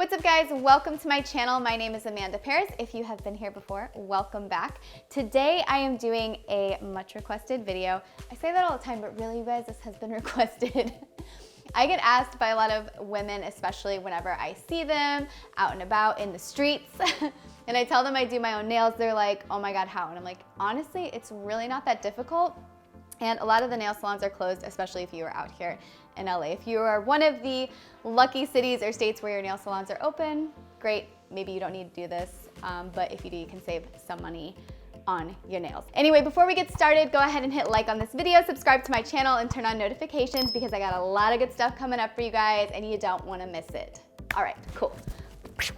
What's up guys, welcome to my channel. My name is Amanda Paris. If you have been here before, welcome back. Today I am doing a much requested video. I say that all the time, but really you guys, this has been requested. I get asked by a lot of women, especially whenever I see them out and about in the streets, and I tell them I do my own nails, they're like, oh my God, how? And I'm like, honestly, it's really not that difficult. And a lot of the nail salons are closed, especially if you are out here in LA. If you are one of the lucky cities or states where your nail salons are open, great, maybe you don't need to do this, but if you do, you can save some money on your nails. Anyway, before we get started, go ahead and hit like on this video, subscribe to my channel, and turn on notifications because I got a lot of good stuff coming up for you guys and you don't wanna miss it. All right, cool.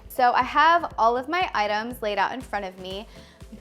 So I have all of my items laid out in front of me.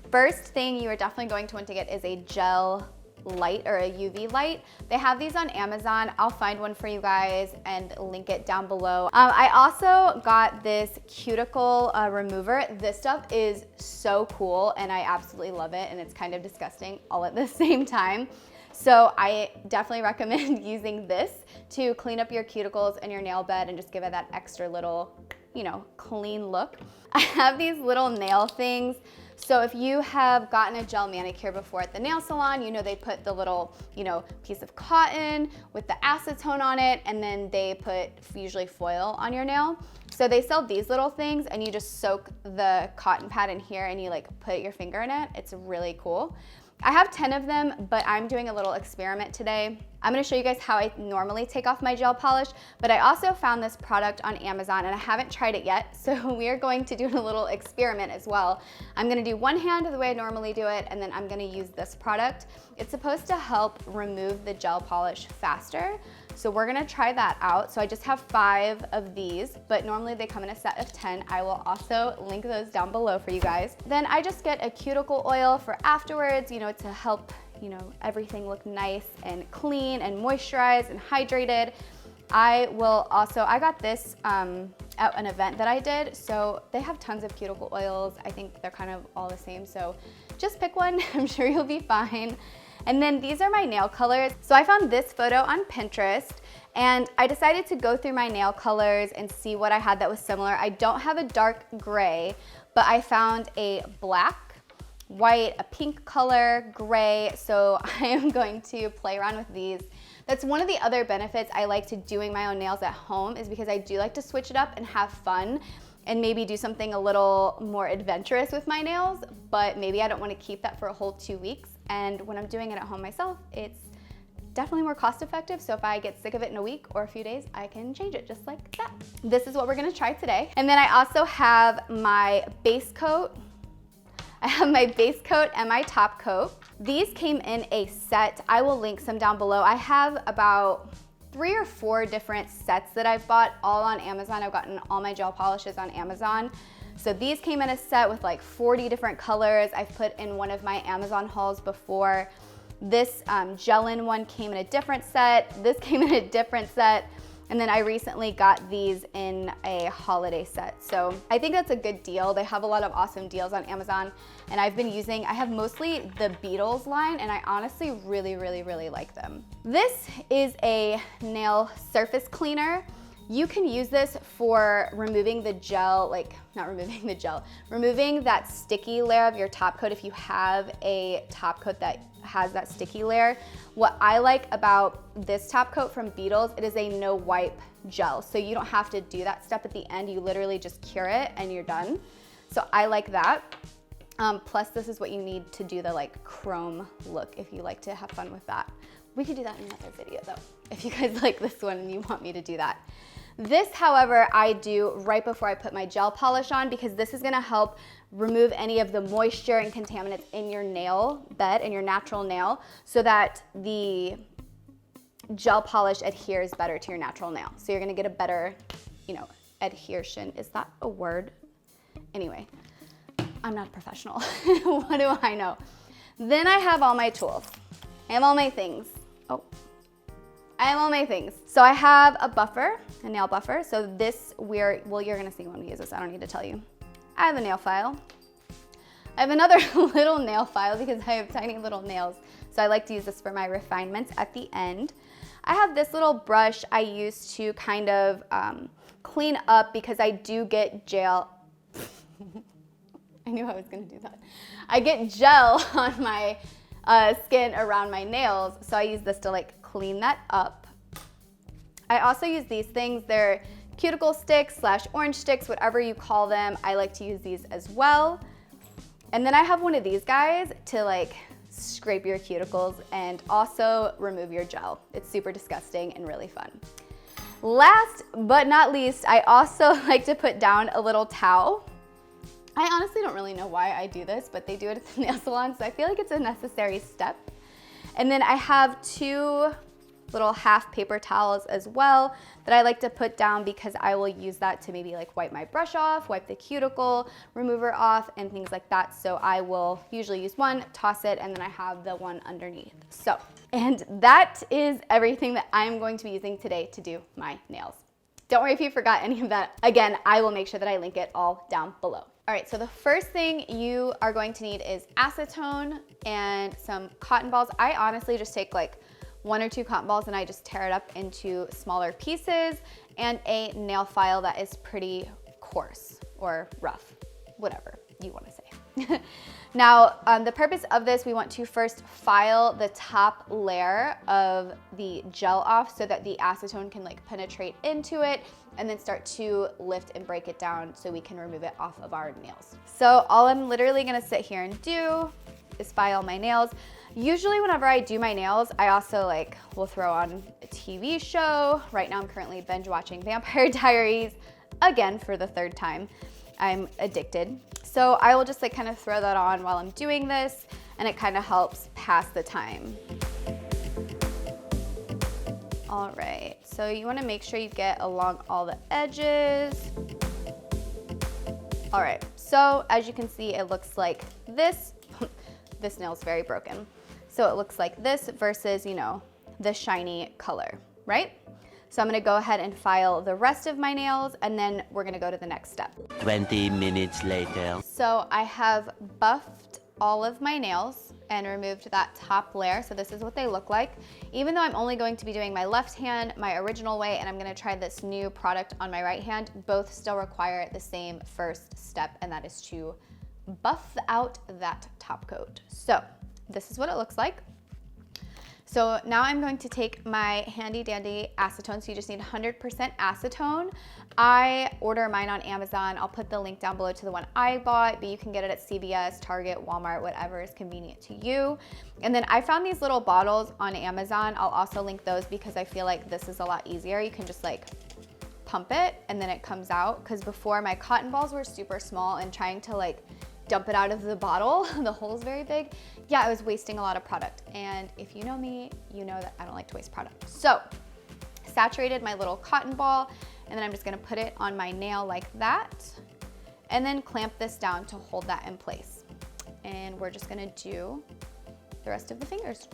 First thing you are definitely going to want to get is a gel light or a UV light. They have these on Amazon. I'll find one for you guys and link it down below. I also got this cuticle remover. This stuff is so cool and I absolutely love it, and it's kind of disgusting all at the same time. So I definitely recommend using this to clean up your cuticles and your nail bed and just give it that extra little, you know, clean look. I have these little nail things. So if you have gotten a gel manicure before at the nail salon, you know they put the little, you know, piece of cotton with the acetone on it, and then they put usually foil on your nail. So they sell these little things and you just soak the cotton pad in here and you like put your finger in it. It's really cool. I have 10 of them, but I'm doing a little experiment today. I'm gonna show you guys how I normally take off my gel polish, but I also found this product on Amazon and I haven't tried it yet, so we are going to do a little experiment as well. I'm gonna do one hand the way I normally do it, and then I'm gonna use this product. It's supposed to help remove the gel polish faster, so we're gonna try that out. So I just have 5 of these, but normally they come in a set of 10. I will also link those down below for you guys. Then I just get a cuticle oil for afterwards, you know, to help, you know, everything look nice and clean and moisturized and hydrated. I got this at an event that I did, so they have tons of cuticle oils. I think they're kind of all the same, so just pick one. I'm sure you'll be fine. And then these are my nail colors. So I found this photo on Pinterest and I decided to go through my nail colors and see what I had that was similar. I don't have a dark gray, but I found a black, white, a pink color, gray, so I am going to play around with these. That's one of the other benefits I like to doing my own nails at home, is because I do like to switch it up and have fun and maybe do something a little more adventurous with my nails, but maybe I don't want to keep that for a whole 2 weeks. And when I'm doing it at home myself, it's definitely more cost effective. So if I get sick of it in a week or a few days, I can change it just like that. This is what we're gonna try today. And then I also have my base coat. I have my base coat and my top coat. These came in a set. I will link some down below. I have about 3 or 4 different sets that I've bought all on Amazon. I've gotten all my gel polishes on Amazon. So these came in a set with like 40 different colors. I've put in one of my Amazon hauls before. This gel-in one came in a different set. This came in a different set. And then I recently got these in a holiday set. So I think that's a good deal. They have a lot of awesome deals on Amazon. And I have mostly the Beetles line, and I honestly really, really, really like them. This is a nail surface cleaner. You can use this for removing the gel, removing that sticky layer of your top coat if you have a top coat that has that sticky layer. What I like about this top coat from Beetles, it is a no wipe gel. So you don't have to do that step at the end. You literally just cure it and you're done. So I like that. Plus this is what you need to do the like chrome look if you like to have fun with that. We could do that in another video though, if you guys like this one and you want me to do that. This, however, I do right before I put my gel polish on, because this is gonna help remove any of the moisture and contaminants in your nail bed, in your natural nail, so that the gel polish adheres better to your natural nail. So you're gonna get a better, you know, adhesion. Is that a word? Anyway, I'm not a professional. What do I know? Then I have all my tools. I have all my things. I have all my things. So I have a buffer, a nail buffer. So this, you're gonna see when we use this, I don't need to tell you. I have a nail file. I have another little nail file because I have tiny little nails. So I like to use this for my refinements at the end. I have this little brush I use to kind of clean up because I do get gel. I knew I was gonna do that. I get gel on my skin around my nails, so I use this to like clean that up. I also use these things. They're cuticle sticks / orange sticks, whatever you call them. I like to use these as well. And then I have one of these guys to like scrape your cuticles and also remove your gel. It's super disgusting and really fun. Last but not least, I also like to put down a little towel. I honestly don't really know why I do this, but they do it at the nail salon, so I feel like it's a necessary step. And then I have 2 little half paper towels as well that I like to put down because I will use that to maybe like wipe my brush off, wipe the cuticle remover off, and things like that. So I will usually use one, toss it, and then I have the one underneath. So, and that is everything that I'm going to be using today to do my nails. Don't worry if you forgot any of that. Again, I will make sure that I link it all down below. All right, so the first thing you are going to need is acetone and some cotton balls. I honestly just take like 1 or 2 cotton balls and I just tear it up into smaller pieces, and a nail file that is pretty coarse or rough, whatever you want to say. Now, the purpose of this, we want to first file the top layer of the gel off so that the acetone can like penetrate into it and then start to lift and break it down so we can remove it off of our nails. So all I'm literally gonna sit here and do is file my nails. Usually whenever I do my nails, I also like will throw on a TV show. Right now I'm currently binge watching Vampire Diaries, again for the 3rd time. I'm addicted. So I will just like kind of throw that on while I'm doing this, and it kind of helps pass the time. All right, so you wanna make sure you get along all the edges. All right, so as you can see, it looks like this. This nail's very broken. So it looks like this versus, you know, the shiny color, right? So I'm gonna go ahead and file the rest of my nails, and then we're gonna go to the next step. 20 minutes later. So I have buffed all of my nails and removed that top layer. So this is what they look like. Even though I'm only going to be doing my left hand my original way, and I'm gonna try this new product on my right hand, both still require the same first step, and that is to buff out that top coat. So this is what it looks like. So now I'm going to take my handy dandy acetone. So you just need 100% acetone. I order mine on Amazon. I'll put the link down below to the one I bought, but you can get it at CVS, Target, Walmart, whatever is convenient to you. And then I found these little bottles on Amazon. I'll also link those because I feel like this is a lot easier. You can just like pump it and then it comes out. Because before, my cotton balls were super small, and trying to like dump it out of the bottle, the hole is very big. Yeah, I was wasting a lot of product. And if you know me, you know that I don't like to waste product. So saturated my little cotton ball, and then I'm just gonna put it on my nail like that, and then clamp this down to hold that in place. And we're just gonna do the rest of the fingers.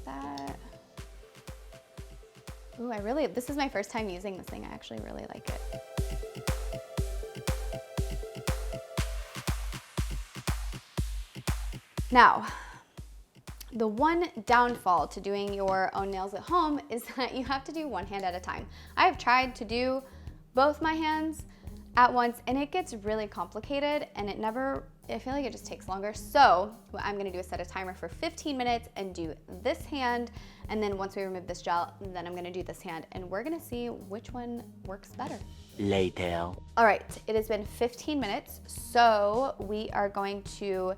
That. Ooh, this is my first time using this thing. I actually really like it. Now, the one downfall to doing your own nails at home is that you have to do one hand at a time. I have tried to do both my hands at once, and it gets really complicated, and I feel like it just takes longer. So what I'm gonna do is set a timer for 15 minutes and do this hand, and then once we remove this gel, then I'm gonna do this hand, and we're gonna see which one works better. Later. All right, it has been 15 minutes, so we are going to,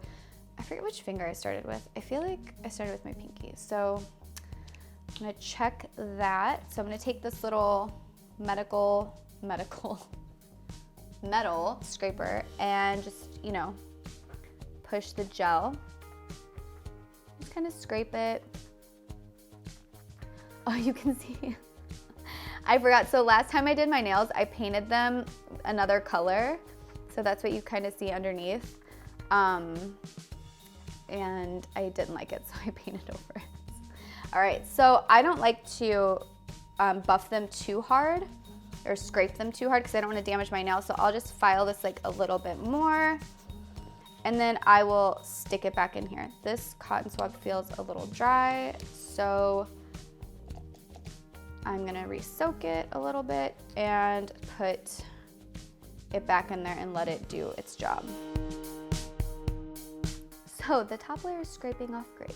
I forget which finger I started with. I feel like I started with my pinky. So I'm gonna check that. So I'm gonna take this little metal scraper and just, you know, push the gel. Just kind of scrape it. Oh, you can see. I forgot. So last time I did my nails, I painted them another color. So that's what you kind of see underneath. And I didn't like it, so I painted over it. All right, so I don't like to buff them too hard or scrape them too hard because I don't want to damage my nails, so I'll just file this like a little bit more. and then I will stick it back in here. This cotton swab feels a little dry, so I'm gonna re-soak it a little bit and put it back in there and let it do its job. So the top layer is scraping off great.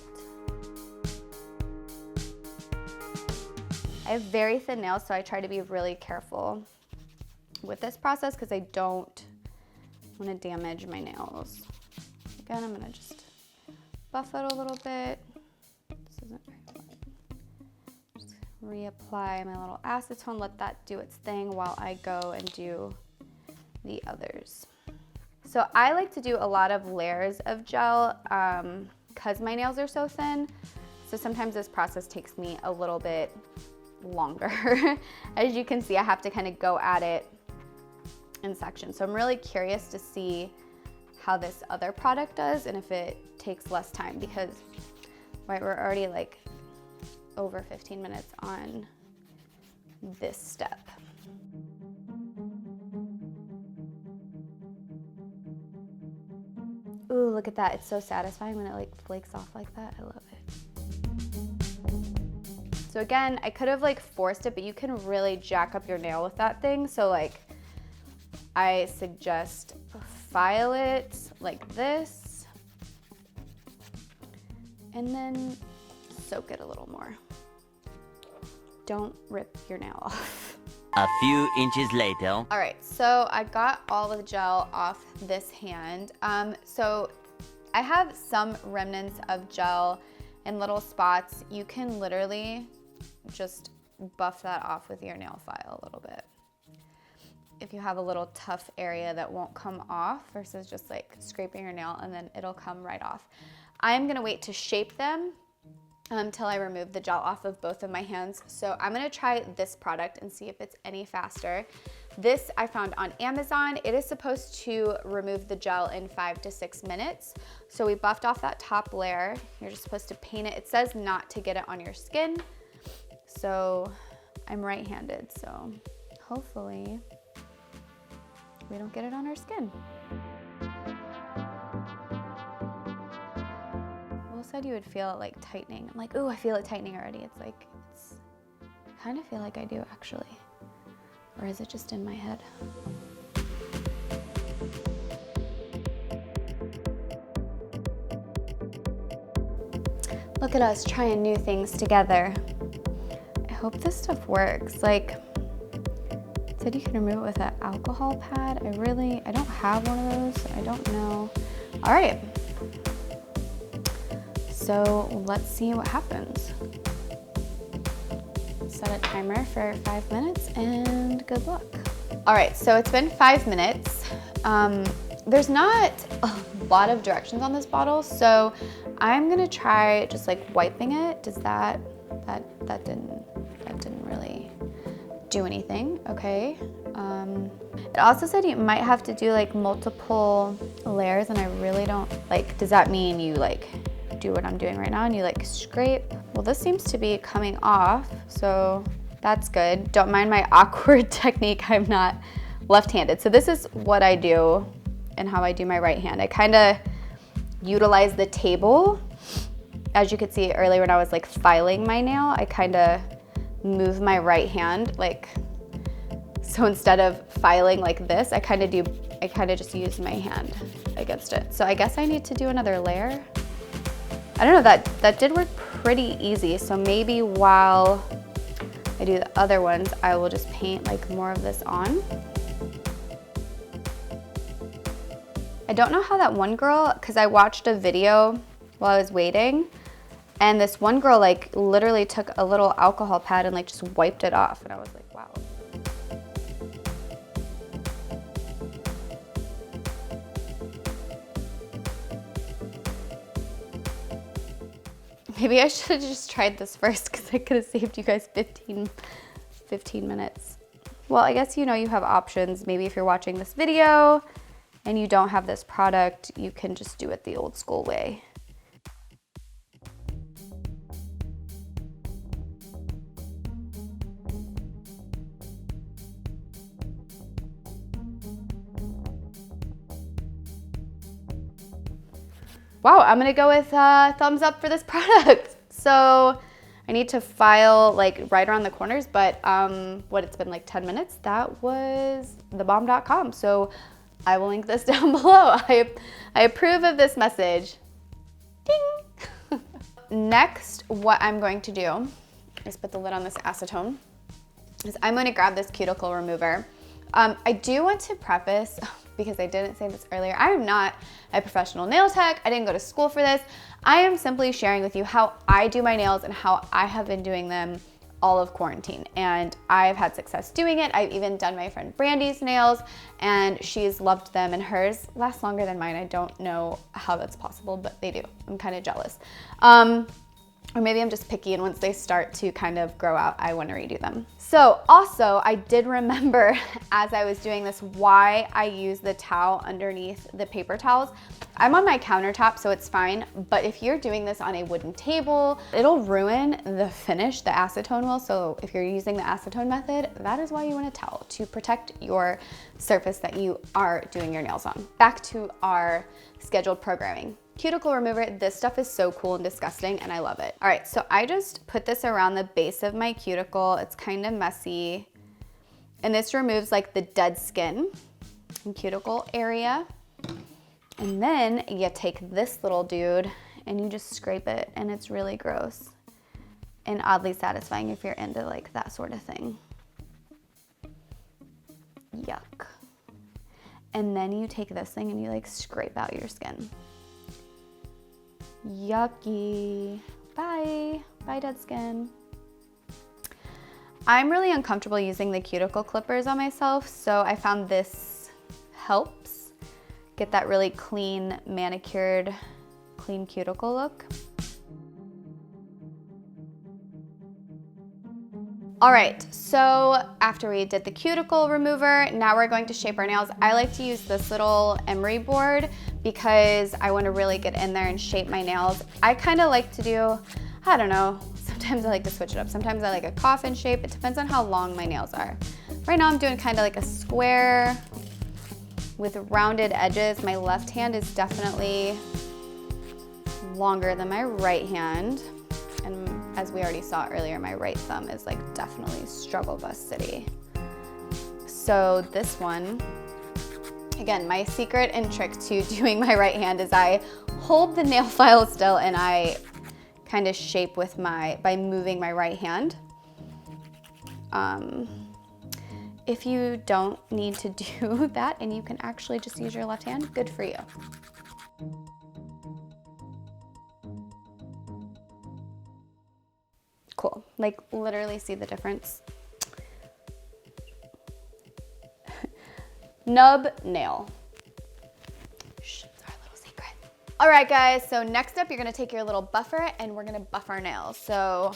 I have very thin nails, so I try to be really careful with this process because I don't want to damage my nails. Again, I'm gonna just buff it a little bit. This isn't very fun. Just reapply my little acetone, let that do its thing while I go and do the others. So I like to do a lot of layers of gel because my nails are so thin. So sometimes this process takes me a little bit longer. As you can see, I have to kind of go at it in sections. So I'm really curious to see how this other product does and if it takes less time because, right, we're already like over 15 minutes on this step. Ooh, look at that. It's so satisfying when it like flakes off like that. I love it. So again, I could have like forced it, but you can really jack up your nail with that thing. So like, I suggest file it like this and then soak it a little more. Don't rip your nail off. A few inches later. All right, so I got all the gel off this hand. So I have some remnants of gel in little spots. You can literally just buff that off with your nail file a little bit. If you have a little tough area that won't come off versus just like scraping your nail and then it'll come right off. I'm gonna wait to shape them until I remove the gel off of both of my hands. So I'm gonna try this product and see if it's any faster. This I found on Amazon. It is supposed to remove the gel in 5 to 6 minutes. So we buffed off that top layer. You're just supposed to paint it. It says not to get it on your skin. So I'm right-handed, so hopefully we don't get it on our skin. Will said you would feel it like tightening. I'm like, ooh, I feel it tightening already. It's like, I kind of feel like I do actually. Or is it just in my head? Look at us trying new things together. I hope this stuff works. Like, it said you can remove it with an alcohol pad. I don't have one of those. I don't know. All right. So let's see what happens. Set a timer for 5 minutes and good luck. All right, so it's been 5 minutes. There's not a lot of directions on this bottle, so I'm gonna try just like wiping it. Does that didn't really do anything, okay. It also said you might have to do like multiple layers and I really don't like, does that mean you like do what I'm doing right now and you like scrape? Well, this seems to be coming off, so that's good. Don't mind my awkward technique. I'm not left-handed. So this is what I do and how I do my right hand. I kind of utilize the table. As you could see earlier when I was like filing my nail, I kind of move my right hand like, so instead of filing like this, I kind of just use my hand against it. So I guess I need to do another layer. I don't know, that did work pretty easy. So maybe while I do the other ones, I will just paint like more of this on. I don't know how that one girl, because I watched a video while I was waiting, and this one girl like literally took a little alcohol pad and like just wiped it off. And I was like, wow. Maybe I should have just tried this first because I could have saved you guys 15 minutes. Well, I guess you know you have options. Maybe if you're watching this video and you don't have this product, you can just do it the old school way. wow, I'm gonna go with thumbs up for this product. So I need to file like right around the corners, but what, it's been like 10 minutes. That was thebomb.com. So I will link this down below. I approve of this message. Ding. Next, what I'm going to do is put the lid on this acetone. Is I'm gonna grab this cuticle remover. I do want to preface, because I didn't say this earlier, I am not a professional nail tech. I didn't go to school for this. I am simply sharing with you how I do my nails and how I have been doing them all of quarantine. And I've had success doing it. I've even done my friend Brandy's nails and she's loved them, and hers last longer than mine. I don't know how that's possible, but they do. I'm kind of jealous. Or maybe I'm just picky, and once they start to kind of grow out, I want to redo them. So also, I did remember as I was doing this why I use the towel underneath the paper towels. I'm on my countertop, so it's fine, but if you're doing this on a wooden table, it'll ruin the finish, the acetone will. So if you're using the acetone method, that is why you want a towel, to protect your surface that you are doing your nails on. Back to our scheduled programming. Cuticle remover, this stuff is so cool and disgusting, and I love it. All right, so I just put this around the base of my cuticle. It's kind of messy. And this removes like the dead skin and cuticle area. And then you take this little dude and you just scrape it, and it's really gross and oddly satisfying if you're into like that sort of thing. Yuck. And then you take this thing and you like scrape out your skin. Yucky. Bye. Bye, dead skin. I'm really uncomfortable using the cuticle clippers on myself, so I found this helps get that really clean, manicured, clean cuticle look. All right, so after we did the cuticle remover, now we're going to shape our nails. I like to use this little emery board because I want to really get in there and shape my nails. I kind of like to do, I don't know, sometimes I like to switch it up. Sometimes I like a coffin shape. It depends on how long my nails are. Right now I'm doing kind of like a square with rounded edges. My left hand is definitely longer than my right hand. And as we already saw earlier, my right thumb is like definitely struggle bus city. So this one, again, my secret and trick to doing my right hand is I hold the nail file still and I kind of shape with by moving my right hand. If you don't need to do that and you can actually just use your left hand, good for you. Cool, like literally see the difference. Nub nail. Shh, it's our little secret. All right guys, so next up you're gonna take your little buffer and we're gonna buff our nails. So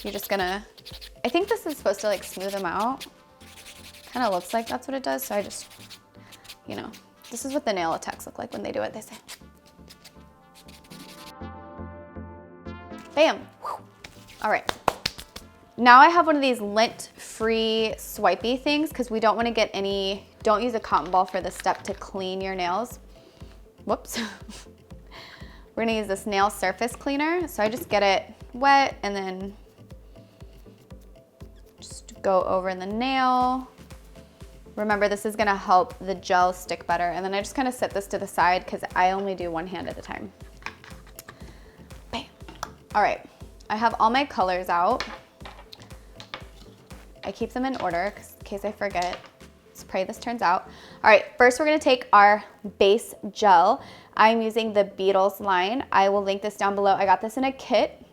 you're just gonna, I think this is supposed to like smooth them out. Kind of looks like that's what it does, so I just, you know, this is what the nail techs look like when they do it, they say. Bam. All right, now I have one of these lint-free swipey things because we don't want to get any, don't use a cotton ball for this step to clean your nails. Whoops. We're gonna use this nail surface cleaner. So I just get it wet and then just go over the nail. Remember, this is gonna help the gel stick better. And then I just kind of set this to the side because I only do one hand at a time. Bam. All right. I have all my colors out. I keep them in order in case I forget. Let's pray this turns out. All right, first we're gonna take our base gel. I'm using the Beetles line. I will link this down below. I got this in a kit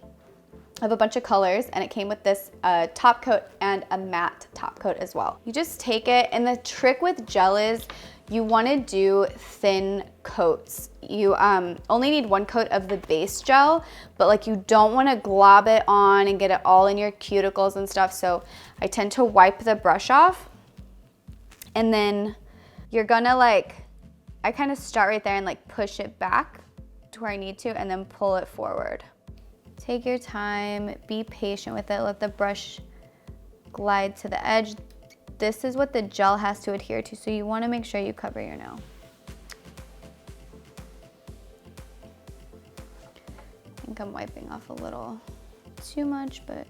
of a bunch of colors and it came with this top coat and a matte top coat as well. You just take it, and the trick with gel is you wanna do thin coats. You only need one coat of the base gel, but like you don't wanna glob it on and get it all in your cuticles and stuff. So I tend to wipe the brush off, and then you're gonna like, I kind of start right there and like push it back to where I need to and then pull it forward. Take your time, be patient with it, let the brush glide to the edge. This is what the gel has to adhere to, so you want to make sure you cover your nail. think I'm wiping off a little too much, but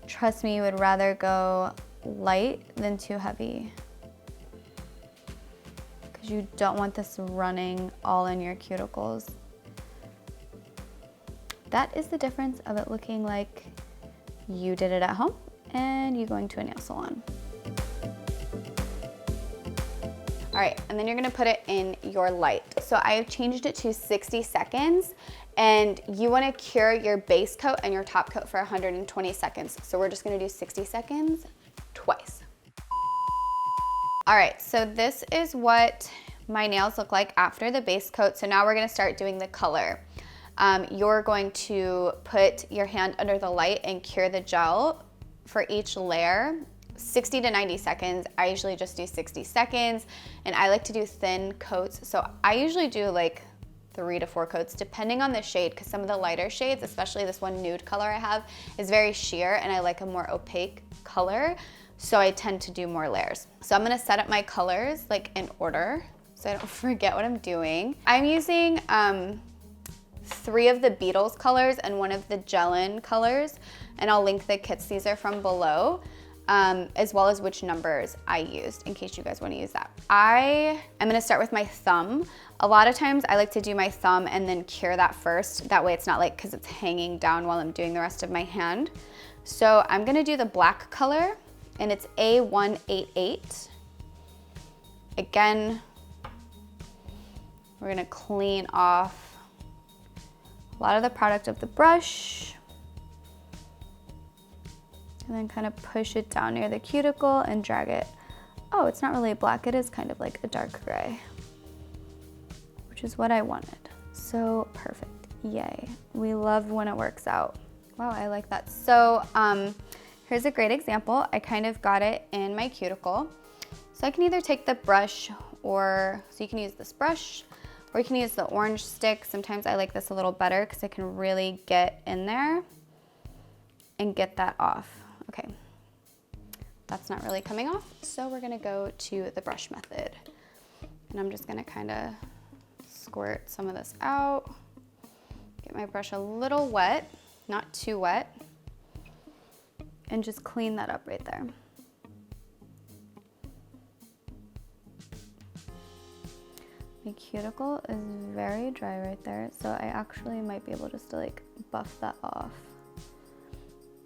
trust me, you would rather go light than too heavy, because you don't want this running all in your cuticles. That is the difference of it looking like you did it at home and you going to a nail salon. All right, and then you're gonna put it in your light. So I have changed it to 60 seconds, and you wanna cure your base coat and your top coat for 120 seconds. So we're just gonna do 60 seconds twice. All right, so this is what my nails look like after the base coat. So now we're gonna start doing the color. You're going to put your hand under the light and cure the gel for each layer, 60 to 90 seconds. I usually just do 60 seconds, and I like to do thin coats. So I usually do like 3 to 4 coats, depending on the shade, because some of the lighter shades, especially this one nude color I have, is very sheer, and I like a more opaque color. So I tend to do more layers. So I'm gonna set up my colors like in order, so I don't forget what I'm doing. I'm using 3 of the Beatles colors and 1 of the Gel-In colors, and I'll link the kits these are from below, as well as which numbers I used in case you guys want to use that. I'm gonna start with my thumb. A lot of times I like to do my thumb and then cure that first. That way it's not like, because it's hanging down while I'm doing the rest of my hand. So I'm gonna do the black color, and it's A188. Again, we're gonna clean off a lot of the product of the brush, and then kind of push it down near the cuticle and drag it. Oh, it's not really black, it is kind of like a dark gray, which is what I wanted. So perfect, yay. We love when it works out. Wow, I like that. So here's a great example. I kind of got it in my cuticle. So I can either take the brush, so you can use this brush, or you can use the orange stick. Sometimes I like this a little better because I can really get in there and get that off. Okay, that's not really coming off. So we're gonna go to the brush method. And I'm just gonna kind of squirt some of this out. Get my brush a little wet, not too wet, and just clean that up right there. My cuticle is very dry right there, so I actually might be able just to like buff that off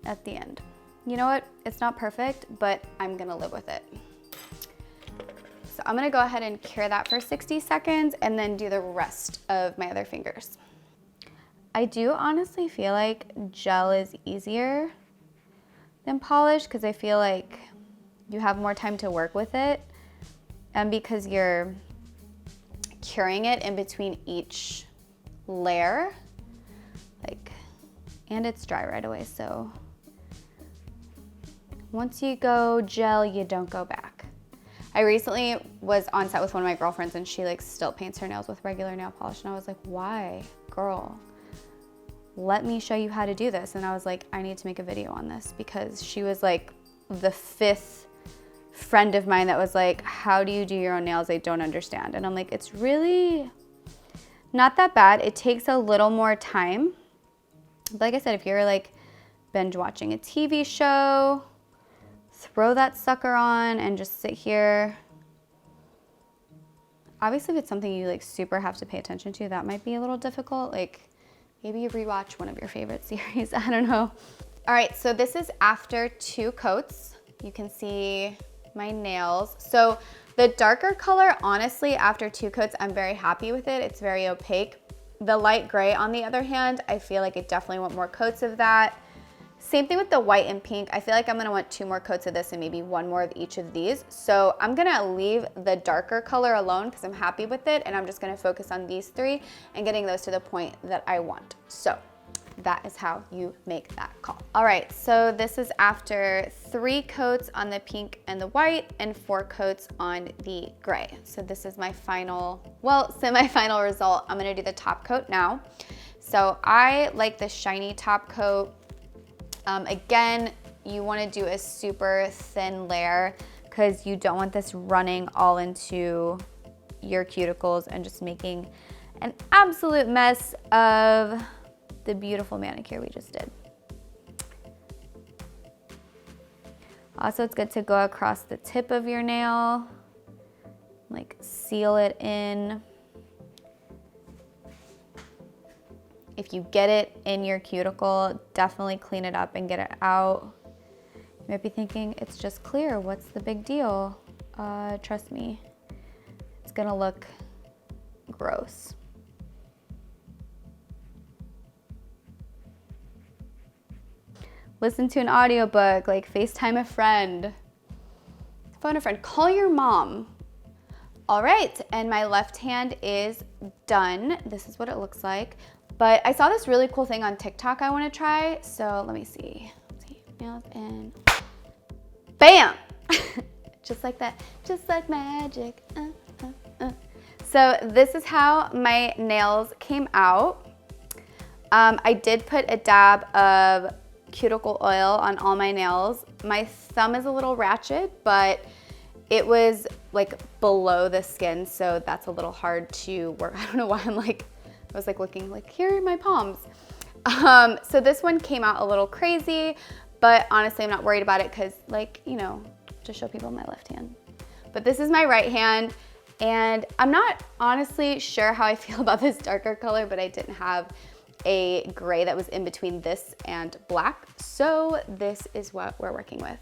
at the end. You know what? It's not perfect, but I'm gonna live with it. So I'm gonna go ahead and cure that for 60 seconds and then do the rest of my other fingers. I do honestly feel like gel is easier than polish because I feel like you have more time to work with it, and because you're curing it in between each layer, and it's dry right away, so once you go gel, you don't go back. I recently was on set with one of my girlfriends, and she like still paints her nails with regular nail polish, and I was like, why, girl? Let me show you how to do this. And I was like, I need to make a video on this, because she was like the 5th friend of mine that was like, how do you do your own nails? I don't understand. And I'm like, it's really not that bad. It takes a little more time. But like I said, if you're like binge watching a TV show, throw that sucker on and just sit here. Obviously, if it's something you like super have to pay attention to, that might be a little difficult. Like maybe you rewatch one of your favorite series, I don't know. All right, so this is after 2 coats. You can see my nails. So the darker color, honestly, after 2 coats, I'm very happy with it. It's very opaque. The light gray, on the other hand, I feel like I definitely want more coats of that. Same thing with the white and pink. I feel like I'm gonna want 2 more coats of this and maybe 1 more of each of these. So I'm gonna leave the darker color alone because I'm happy with it, and I'm just gonna focus on these 3 and getting those to the point that I want. So that is how you make that call. All right, so this is after 3 coats on the pink and the white and 4 coats on the gray. So this is my final, well, semi-final result. I'm gonna do the top coat now. So I like the shiny top coat. Again, you wanna do a super thin layer because you don't want this running all into your cuticles and just making an absolute mess of the beautiful manicure we just did. Also, it's good to go across the tip of your nail, like seal it in. If you get it in your cuticle, definitely clean it up and get it out. You might be thinking, it's just clear, what's the big deal? Trust me, it's gonna look gross. Listen to an audiobook, like FaceTime a friend, phone a friend, call your mom. All right, and my left hand is done. This is what it looks like. But I saw this really cool thing on TikTok I wanna try, so let me see. Nails in. Bam! Just like that, just like magic. So this is how my nails came out. I did put a dab of cuticle oil on all my nails. My thumb is a little ratchet, but it was like below the skin, so that's a little hard to work. I don't know why I was like looking like, here are my palms. So this one came out a little crazy, but honestly, I'm not worried about it because, like, you know, to show people my left hand. But this is my right hand, and I'm not honestly sure how I feel about this darker color, but I didn't have a gray that was in between this and black. So this is what we're working with.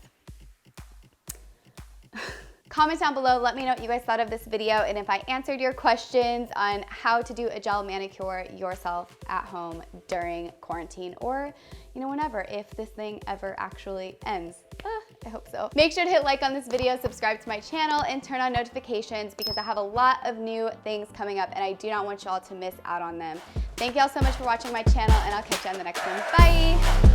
Comment down below, let me know what you guys thought of this video and if I answered your questions on how to do a gel manicure yourself at home during quarantine, or, you know, whenever, if this thing ever actually ends. I hope so. Make sure to hit like on this video, subscribe to my channel, and turn on notifications because I have a lot of new things coming up and I do not want y'all to miss out on them. Thank y'all so much for watching my channel, and I'll catch you on the next one. Bye!